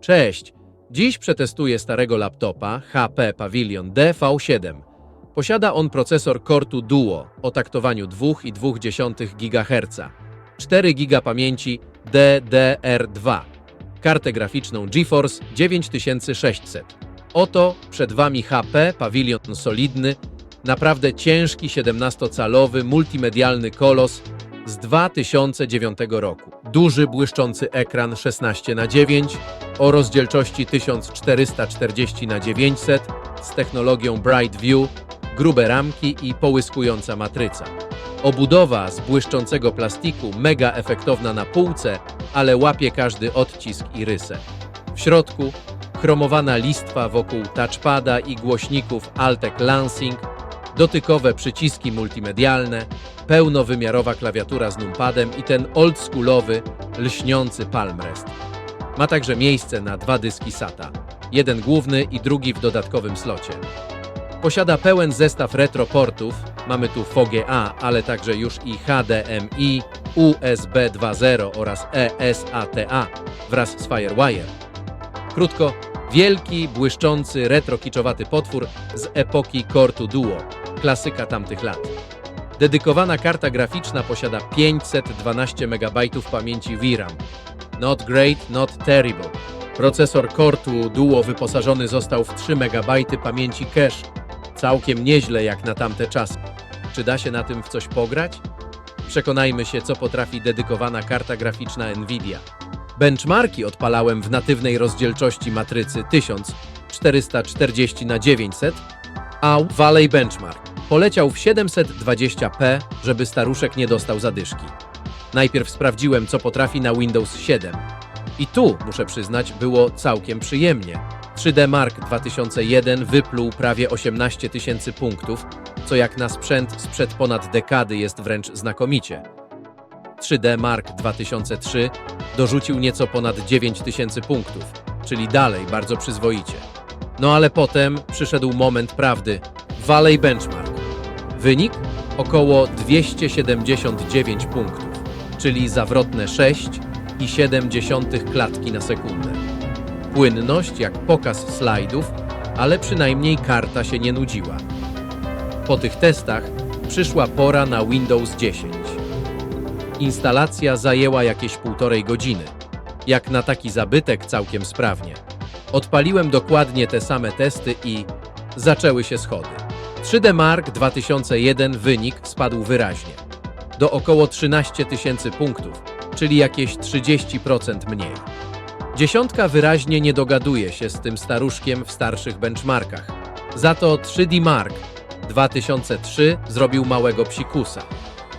Cześć! Dziś przetestuję starego laptopa HP Pavilion DV7. Posiada on procesor Core 2 Duo o taktowaniu 2,2 GHz, 4 GB pamięci DDR2, kartę graficzną GeForce 9600. Oto przed Wami HP Pavilion solidny, naprawdę ciężki 17-calowy multimedialny kolos z 2009 roku. Duży, błyszczący ekran 16:9 o rozdzielczości 1440x900 z technologią Bright View, grube ramki i połyskująca matryca. Obudowa z błyszczącego plastiku, mega efektowna na półce, ale łapie każdy odcisk i rysę. W środku chromowana listwa wokół touchpada i głośników Altec Lansing, dotykowe przyciski multimedialne, pełnowymiarowa klawiatura z numpadem i ten oldschoolowy, lśniący palm rest. Ma także miejsce na 2 dyski SATA, jeden główny i drugi w dodatkowym slocie. Posiada pełen zestaw retro portów, mamy tu VGA, ale także już i HDMI, USB 2.0 oraz eSATA wraz z FireWire. Krótko, wielki, błyszczący, retro-kiczowaty potwór z epoki Core 2 Duo, klasyka tamtych lat. Dedykowana karta graficzna posiada 512 MB pamięci VRAM. Not great, not terrible. Procesor Core 2 Duo wyposażony został w 3 MB pamięci cache. Całkiem nieźle jak na tamte czasy. Czy da się na tym w coś pograć? Przekonajmy się, co potrafi dedykowana karta graficzna Nvidia. Benchmarki odpalałem w natywnej rozdzielczości matrycy 1440x900, a Valley Benchmark poleciał w 720p, żeby staruszek nie dostał zadyszki. Najpierw sprawdziłem, co potrafi na Windows 7. I tu, muszę przyznać, było całkiem przyjemnie. 3D Mark 2001 wypluł prawie 18 000 punktów, co jak na sprzęt sprzed ponad dekady jest wręcz znakomicie. 3D Mark 2003 dorzucił nieco ponad 9000 punktów, czyli dalej bardzo przyzwoicie. No ale potem przyszedł moment prawdy. Valley Benchmark. Wynik? Około 279 punktów, czyli zawrotne 6,7 klatki na sekundę. Płynność jak pokaz slajdów, ale przynajmniej karta się nie nudziła. Po tych testach przyszła pora na Windows 10. Instalacja zajęła jakieś 1,5 godziny. Jak na taki zabytek całkiem sprawnie. Odpaliłem dokładnie te same testy i zaczęły się schody. 3D Mark 2001 wynik spadł wyraźnie. Do około 13 000 punktów, czyli jakieś 30% mniej. Dziesiątka wyraźnie nie dogaduje się z tym staruszkiem w starszych benchmarkach. Za to 3D Mark 2003 zrobił małego psikusa.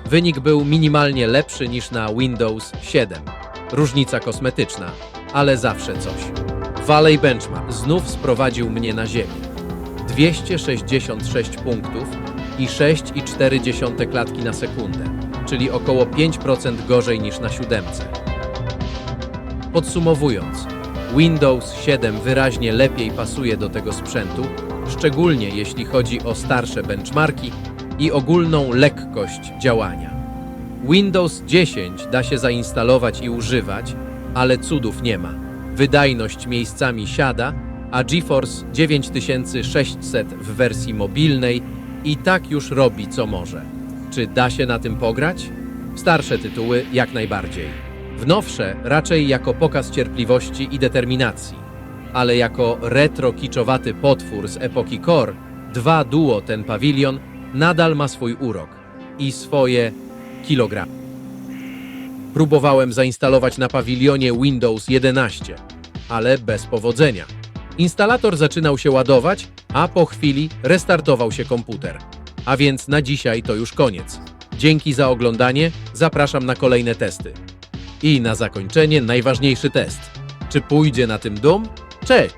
Wynik był minimalnie lepszy niż na Windows 7. Różnica kosmetyczna, ale zawsze coś. Valley Benchmark znów sprowadził mnie na ziemię. 266 punktów i 6,4 klatki na sekundę, czyli około 5% gorzej niż na 7. Podsumowując, Windows 7 wyraźnie lepiej pasuje do tego sprzętu, szczególnie jeśli chodzi o starsze benchmarki i ogólną lekkość działania. Windows 10 da się zainstalować i używać, ale cudów nie ma. Wydajność miejscami siada, a GeForce 9600 w wersji mobilnej i tak już robi co może. Czy da się na tym pograć? W starsze tytuły jak najbardziej. W nowsze raczej jako pokaz cierpliwości i determinacji. Ale jako retro-kiczowaty potwór z epoki Core 2 Duo ten Pavilion nadal ma swój urok i swoje kilogramy. Próbowałem zainstalować na Pavilionie Windows 11, ale bez powodzenia. Instalator zaczynał się ładować, a po chwili restartował się komputer. A więc na dzisiaj to już koniec. Dzięki za oglądanie, zapraszam na kolejne testy. I na zakończenie najważniejszy test. Czy pójdzie na tym dom? Cześć!